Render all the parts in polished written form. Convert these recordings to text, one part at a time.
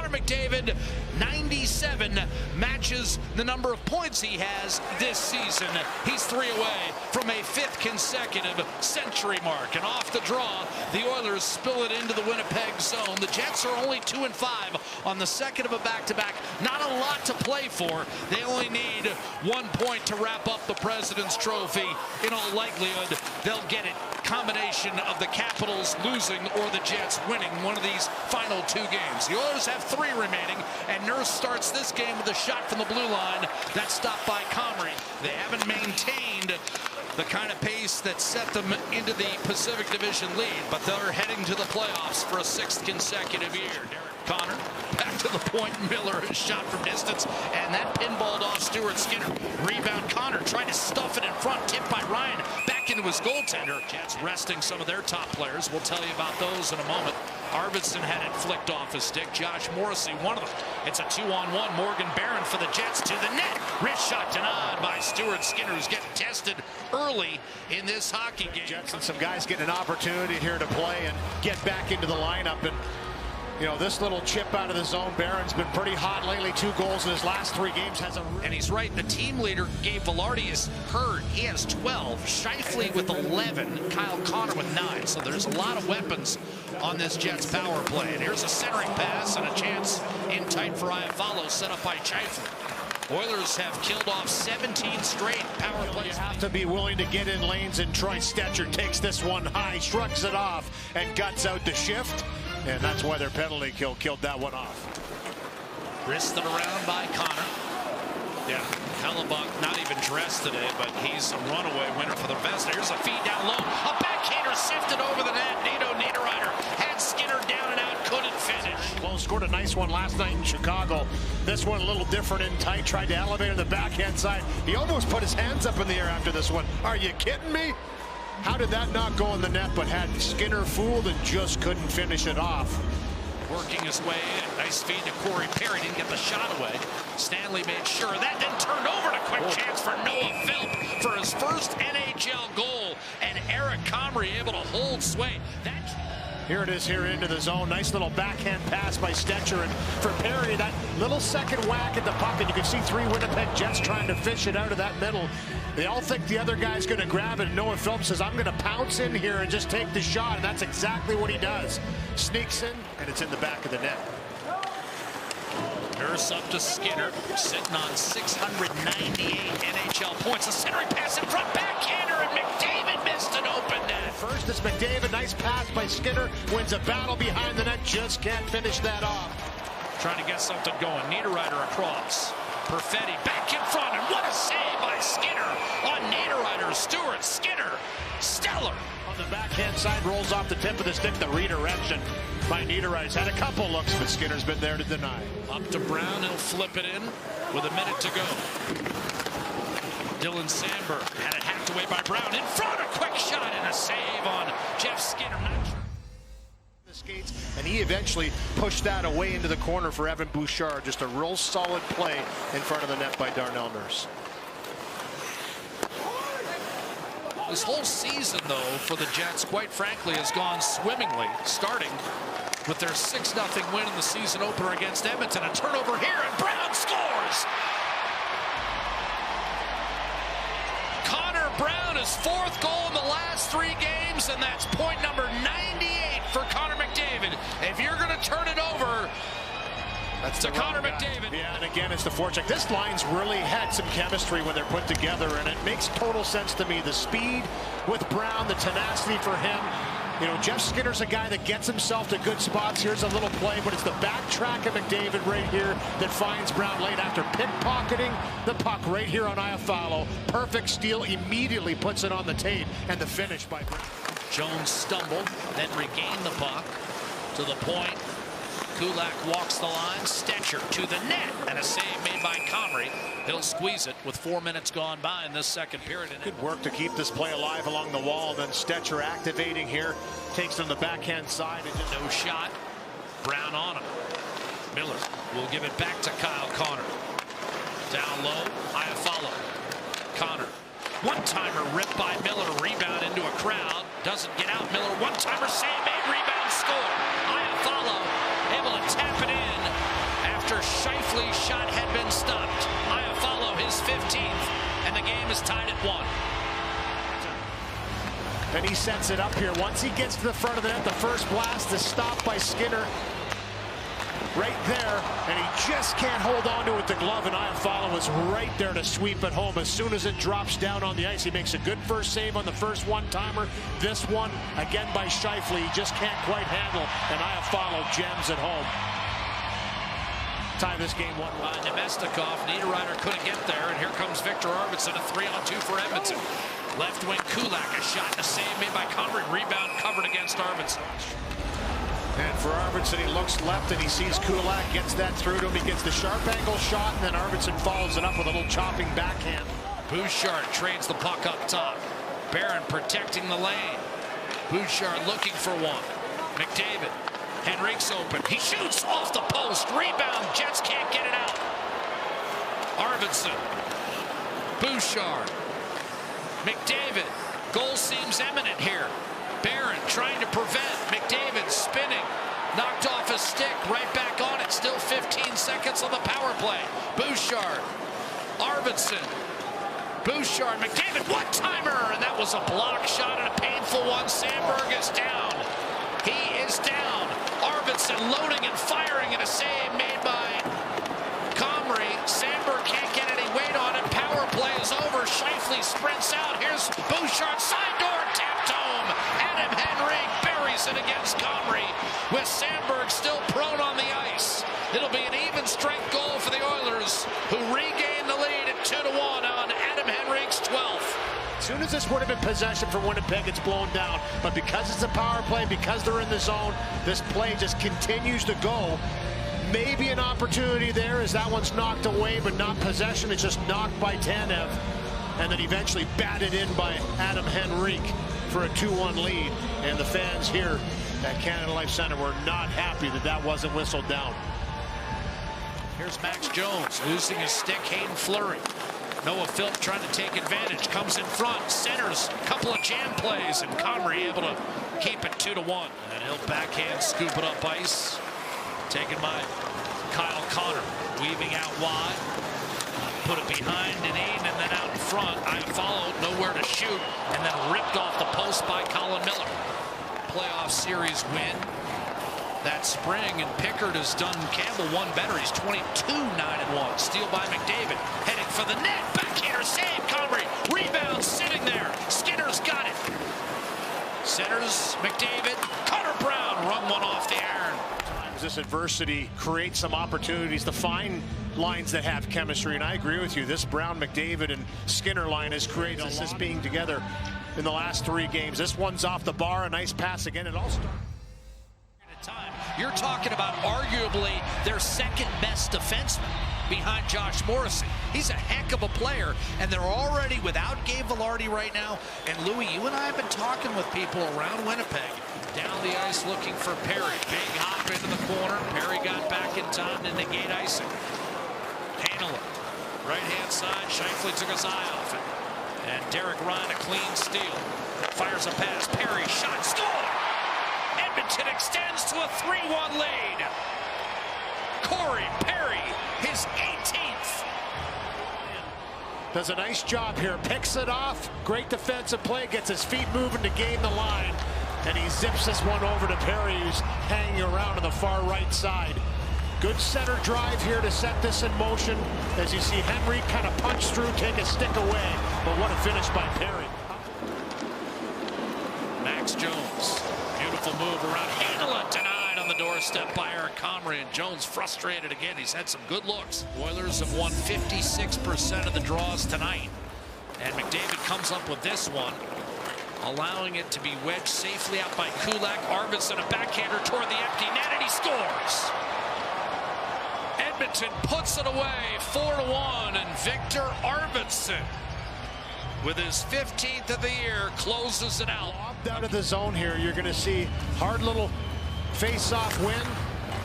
Connor McDavid, 97, matches the number of points he has this season. He's 3 away from a 5th consecutive century mark. And off the draw, the Oilers spill it into the Winnipeg zone. The Jets are only 2-5 on the second of a back-to-back. Not a lot to play for. They only need 1 point to wrap up the President's Trophy. In all likelihood, they'll get it. Combination of the Capitals losing or the Jets winning one of these final 2 games. The Oilers have 3 remaining, and Nurse starts this game with a shot from the blue line. That's stopped by Comrie. They haven't maintained the kind of pace that set them into the Pacific Division lead, but they're heading to the playoffs for a 6th consecutive year. Connor back to the point. Miller is shot from distance, and that pinballed off Stuart Skinner. Rebound Connor trying to stuff it in front, tipped by Ryan back into his goaltender. Jets resting some of their top players. We'll tell you about those in a moment. Arvidsson had it flicked off his stick. Josh Morrissey, one of them. It's a 2-on-1. Morgan Barron for the Jets to the net. Wrist shot denied by Stuart Skinner, who's getting tested early in this hockey game. Jets and some guys getting an opportunity here to play and get back into the lineup. And you know, this little chip out of the zone, Barron's been pretty hot lately. 2 goals in his last 3 games. And he's right. The team leader, Gabe Velarde, is hurt. He has 12. Scheifele with 11. Kyle Connor with 9. So there's a lot of weapons on this Jets power play. And here's a centering pass and a chance in tight for Iafallo, set up by Scheifele. Oilers have killed off 17 straight power plays. You have to be willing to get in lanes, and Troy Stecher takes this one high, shrugs it off, and guts out the shift. And that's why their penalty kill killed that one off. Wristed around by Connor. Yeah, Hellebuck not even dressed today, but he's a runaway winner for the Vesta. Here's a feed down low. A backhander sifted over the net. Nito Niederreiter had Skinner down and out, couldn't finish. Close scored a nice one last night in Chicago. This one a little different in tight. Tried to elevate on the backhand side. He almost put his hands up in the air after this one. Are you kidding me? How did that not go in the net, but had Skinner fooled and just couldn't finish it off? Working his way in. Nice feed to Corey Perry. Didn't get the shot away. Stanley made sure of that, then turned over to quick chance for Noah Philp for his first NHL goal. And Eric Comrie able to hold sway. Here it is here into the zone. Nice little backhand pass by Stecher. And for Perry, that little second whack at the puck. And you can see 3 Winnipeg Jets trying to fish it out of that middle. They all think the other guy's going to grab it. And Noah Philp says, I'm going to pounce in here and just take the shot. And that's exactly what he does. Sneaks in, and it's in the back of the net. Nurse up to Skinner, sitting on 698 NHL points. A centering pass in front, backhander, and McDavid missed an open net. First it's McDavid, nice pass by Skinner, wins a battle behind the net, just can't finish that off. Trying to get something going. Niederreiter across. Perfetti back in front, and what a save by Skinner on Niederreiter. Stuart Skinner, stellar. On the backhand side, rolls off the tip of the stick, the redirection by Niederreiter's had a couple looks, but Skinner's been there to deny. Up to Brown, he'll flip it in with a minute to go. Dylan Sandberg had it hacked away by Brown. In front, a quick shot and a save on Jeff Skinner. The skates, and he eventually pushed that away into the corner for Evan Bouchard. Just a real solid play in front of the net by Darnell Nurse. This whole season, though, for the Jets, quite frankly, has gone swimmingly, starting with their 6-0 win in the season opener against Edmonton. A turnover here, and Brown scores! Connor Brown, his 4th goal in the last 3 games, and that's point number 98 for Connor McDavid. If you're going to turn it over, that's to Connor McDavid. Yeah, and again, it's the forecheck. This line's really had some chemistry when they're put together, and it makes total sense to me. The speed with Brown, the tenacity for him. You know, Jeff Skinner's a guy that gets himself to good spots. Here's a little play, but it's the backtrack of McDavid right here that finds Brown late after pickpocketing the puck right here on Iafallo. Perfect steal, immediately puts it on the tape, and the finish by Brown. Jones stumbled, then regained the puck to the point. Kulak walks the line, Stecher to the net, and a save made by Comrie. He'll squeeze it with 4 minutes gone by in this second period. Good work to keep this play alive along the wall. Then Stecher activating here, takes it on the backhand side. And just no shot. Brown on him. Miller will give it back to Kyle Connor. Down low, Iafallo. Connor. One-timer ripped by Miller, rebound into a crowd. Doesn't get out. Miller, one-timer save made, rebound, score. Iafallo able to tap it in. Shifley's shot had been stopped. Iafallo his 15th, and the game is tied at 1. And he sets it up here. Once he gets to the front of the net, the first blast is stopped by Skinner right there, and he just can't hold on to it with the glove, and Iafallo was right there to sweep it home. As soon as it drops down on the ice, he makes a good first save on the first one-timer. This one, again by Shifley, he just can't quite handle, and Iafallo jams it home. Tie this game 1-1. Nemestikov, Niederreiter couldn't get there, and here comes Victor Arvidsson, a 3-on-2 for Edmonton. Left wing Kulak, a shot and a save made by Comrie. Rebound covered against Arvidsson. And for Arvidsson, he looks left and he sees Kulak, gets that through to him. He gets the sharp angle shot, and then Arvidsson follows it up with a little chopping backhand. Bouchard trades the puck up top. Barron protecting the lane. Bouchard looking for one. McDavid. Henrique's open. He shoots off the post. Rebound. Jets can't get it out. Arvidsson. Bouchard. McDavid. Goal seems imminent here. Barron trying to prevent. McDavid spinning. Knocked off his stick. Right back on it. Still 15 seconds on the power play. Bouchard. Arvidsson. Bouchard. McDavid. One-timer. And that was a block shot and a painful one. Sandberg is down. He is down. Arvidsson loading and firing, and a save made by Comrie. Sandberg can't get any weight on it. Power play is over. Shifley sprints out. Here's Bouchard. Side door tapped home. Adam Henrique buries it against Comrie with Sandberg still prone on the ice. It'll be an even strength goal for the Oilers, who regain the lead at 2-1 on Adam Henrique's 12th. As soon as this would have been possession for Winnipeg, it's blown down. But because it's a power play, because they're in the zone, this play just continues to go. Maybe an opportunity there as that one's knocked away, but not possession. It's just knocked by Tanev, and then eventually batted in by Adam Henrique for a 2-1 lead. And the fans here at Canada Life Center were not happy that that wasn't whistled down. Here's Max Jones losing his stick. Hayden Fleury. Noah Philp trying to take advantage, comes in front, centers, a couple of jam plays, and Comrie able to keep it 2-1. And he'll backhand scoop it up ice. Taken by Kyle Connor, weaving out wide. Put it behind Dineen and then out in front. Iafallo nowhere to shoot, and then ripped off the post by Colin Miller. Playoff series win that spring, and Pickard has done Campbell one better. He's 22-9-1. Steal by McDavid, heading for the net. Backhander save. Comrie rebound sitting there. Skinner's got it. Centers McDavid. Cutter Brown run one off the iron. This adversity creates some opportunities to find lines that have chemistry, and I agree with you. This Brown, McDavid, and Skinner line has created this being together in the last 3 games. This one's off the bar. A nice pass again. It all starts. You're talking about arguably their second best defenseman behind Josh Morrissey. He's a heck of a player, and they're already without Gabe Vilardi right now. And Louis, you and I have been talking with people around Winnipeg. Down the ice looking for Perry. Big hop into the corner. Perry got back in time to negate icing. Hanela, right-hand side. Shifley took his eye off it. And Derek Ryan, a clean steal. Fires a pass. Perry, shot, score! Edmonton extends to a 3-1 lead. Corey Perry, his 18th. Does a nice job here. Picks it off. Great defensive play. Gets his feet moving to gain the line. And he zips this one over to Perry, who's hanging around on the far right side. Good center drive here to set this in motion. As you see Henry kind of punch through, take a stick away. But what a finish by Perry. Max Jones. Beautiful move around. Hanela denied on the doorstep by Eric Comrie, and Jones frustrated again. He's had some good looks. Oilers have won 56% of the draws tonight. And McDavid comes up with this one, allowing it to be wedged safely out by Kulak. Arvidsson, a backhander toward the empty net, and he scores. Edmonton puts it away, 4-1, and Victor Arvidsson, with his 15th of the year, closes it out. Out of the zone here, you're going to see hard little face-off win.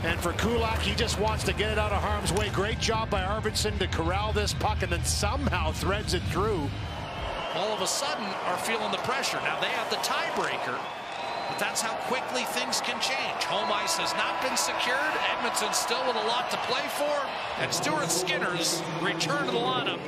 And for Kulak, he just wants to get it out of harm's way. Great job by Arvidsson to corral this puck and then somehow threads it through. All of a sudden are feeling the pressure. Now they have the tiebreaker, But that's how quickly things can change. Home ice has not been secured. Edmonton still with a lot to play for. And Stuart Skinner's return to the lineup.